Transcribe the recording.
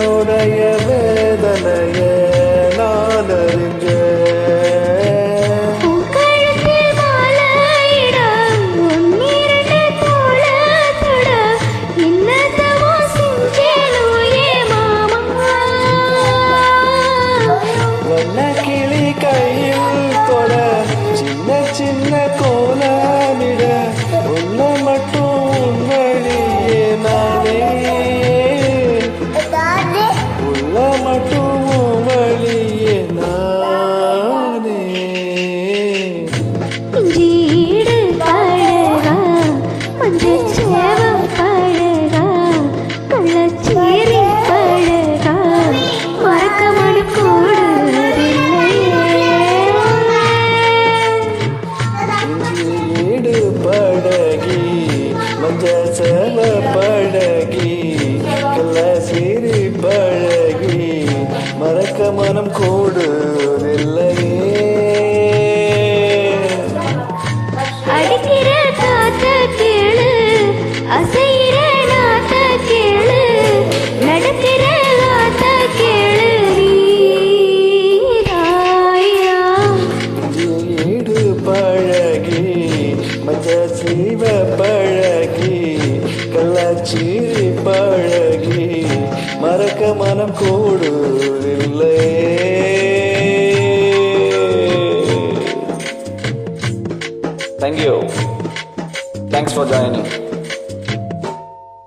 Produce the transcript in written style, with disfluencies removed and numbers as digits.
உன்னுடைய வேதனைய நான் அறிஞ்சேன். வண்ணக்கிளி கையில் தொட சின்ன சின்ன கோலமிட உள்ள மட்டும் உண்மையே நானே உள்ள மட்டும் வழியே நானே. ஜீடு பழகா மஞ்சள் சேவம் பழகா கள்ளச்சேரி பழகா மறக்க மடுக்கூடு படகி மஞ்சள் சேவ படகி கள்ளச்சேரி பழகி மறக்க மனம் கூடுதில்லையே. அடிக்கிற காத்த கேளு அசைகிற நாத்த கேளு நடக்கிற காத்த கேளு நீராயா. ஈடு பழகி மஞ்சள் சீவ பழகி கள்ளச்சேரி பழகி மறக்க மனம் கூடுதில்லை. Thank you. Thanks for joining.